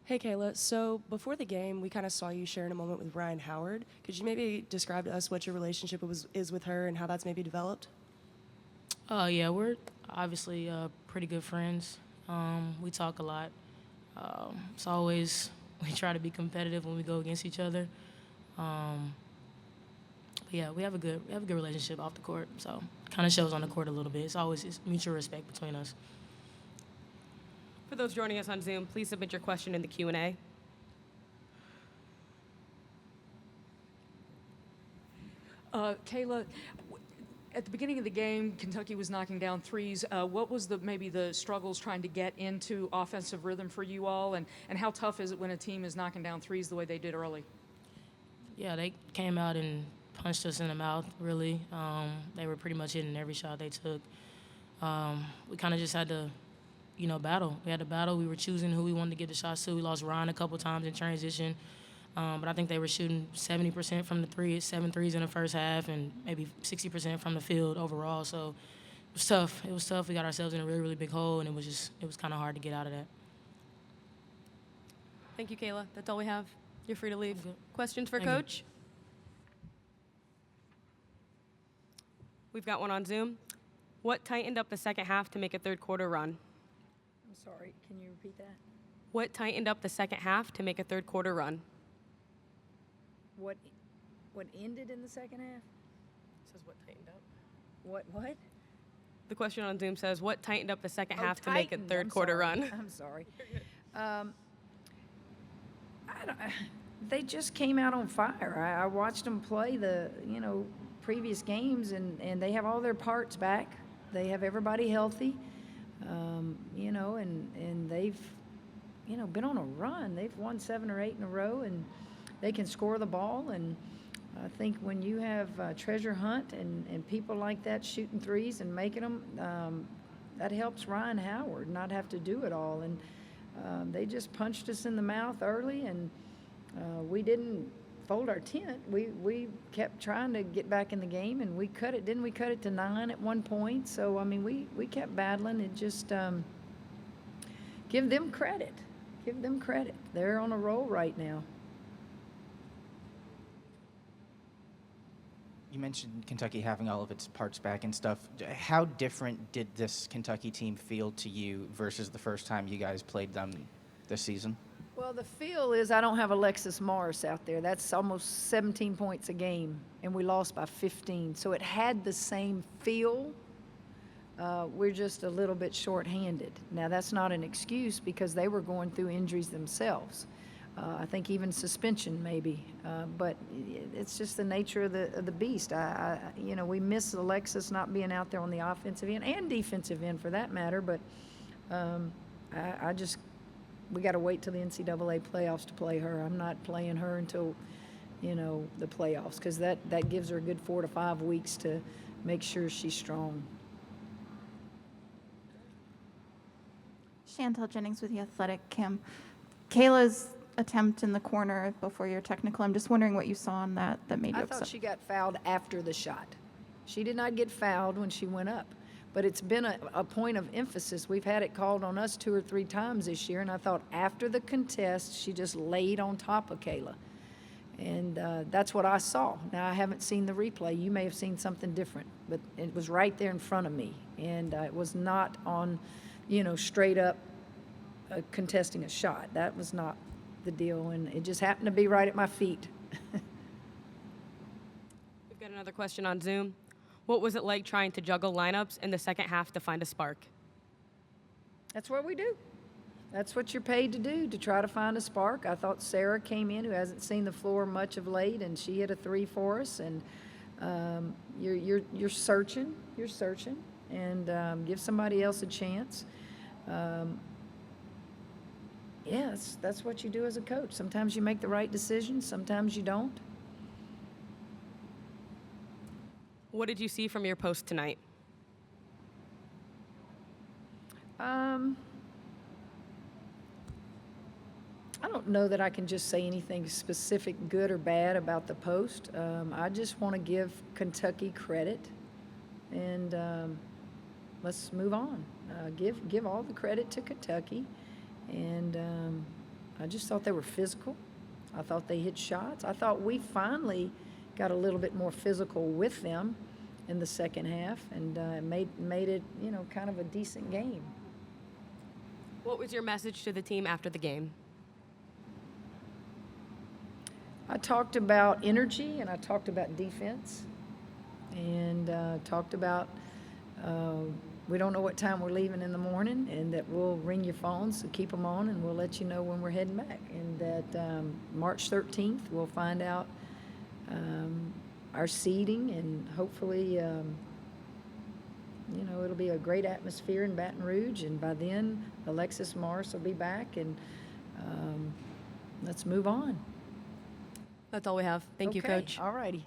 Hey, Kayla. So before the game, we kind of saw you sharing a moment with Ryan Howard. Could you maybe describe to us what your relationship is with her and how that's maybe developed? Yeah, we're obviously pretty good friends. We talk a lot. It's always we try to be competitive when we go against each other. Um, but yeah, we have a good relationship off the court. So kind of shows on the court a little bit. It's mutual respect between us. For those joining us on Zoom, please submit your question in the Q&A. Kayla, at the beginning of the game, Kentucky was knocking down threes. What was maybe the struggles trying to get into offensive rhythm for you all, and how tough is it when a team is knocking down threes the way they did early? Yeah, they came out and punched us in the mouth. Really, they were pretty much hitting every shot they took. We kind of just had to, battle. We had to battle. We were choosing who we wanted to get the shots to. We lost Ryan a couple times in transition. But I think they were shooting 70% from the three, 7 threes in the first half, and maybe 60% from the field overall. So it was tough. It was tough. We got ourselves in a really, really big hole, and it was kind of hard to get out of that. Thank you, Kayla. That's all we have. You're free to leave. Okay. Questions for Thank you. Coach? We've got one on Zoom. What tightened up the second half to make a third quarter run? I'm sorry, can you repeat that? What tightened up the second half to make a third quarter run? What ended in the second half? Says what tightened up. What? The question on Zoom says, what tightened up the second Oh, half to make a tightened. third I'm quarter sorry. run? I'm sorry. I don't, they just came out on fire. I watched them play the previous games, and they have all their parts back. They have everybody healthy, and they've been on a run. They've won 7 or 8 in a row, and they can score the ball. And I think when you have Treasure Hunt and people like that shooting threes and making them, that helps Ryan Howard not have to do it all. And they just punched us in the mouth early, and we didn't fold our tent. We kept trying to get back in the game, and we cut it. Didn't we cut it to 9 at one point? So, I mean, we kept battling. It just give them credit. Give them credit. They're on a roll right now. You mentioned Kentucky having all of its parts back and stuff. How different did this Kentucky team feel to you versus the first time you guys played them this season? Well, the feel is I don't have Alexis Morris out there. That's almost 17 points a game, and we lost by 15. So it had the same feel. We're just a little bit shorthanded. Now, that's not an excuse because they were going through injuries themselves. I think even suspension maybe, but it's just the nature of the beast. We miss Alexis not being out there on the offensive end and defensive end for that matter. But we got to wait till the NCAA playoffs to play her. I'm not playing her until the playoffs because that gives her a good 4 to 5 weeks to make sure she's strong. Chantel Jennings with The Athletic. Kim, Kayla's attempt in the corner before your technical, I'm just wondering what you saw on that made you I upset. thought she got fouled after the shot. She did not get fouled when she went up. But it's been a point of emphasis. We've had it called on us 2 or 3 times this year, and I thought after the contest, she just laid on top of Kayla. And that's what I saw. Now, I haven't seen the replay. You may have seen something different, but it was right there in front of me. And it was not on, straight up contesting a shot. That was not the deal, and it just happened to be right at my feet. We've got another question on Zoom. What was it like trying to juggle lineups in the second half to find a spark? That's what we do. That's what you're paid to do, to try to find a spark. I thought Sarah came in, who hasn't seen the floor much of late, and she hit a 3 for us. And you're searching, and give somebody else a chance. Yes, that's what you do as a coach. Sometimes you make the right decision, sometimes you don't. What did you see from your post tonight? I don't know that I can just say anything specific, good or bad, about the post. I just want to give Kentucky credit, and let's move on. Give all the credit to Kentucky, and I just thought they were physical. I thought they hit shots. I thought we finally got a little bit more physical with them in the second half and made it, kind of a decent game. What was your message to the team after the game? I talked about energy and I talked about defense and talked about we don't know what time we're leaving in the morning and that we'll ring your phones, so keep them on and we'll let you know when we're heading back. And that March 13th we'll find out our seeding and hopefully, it'll be a great atmosphere in Baton Rouge. And by then, Alexis Morris will be back and let's move on. That's all we have. Thank you, Okay, Coach. all righty.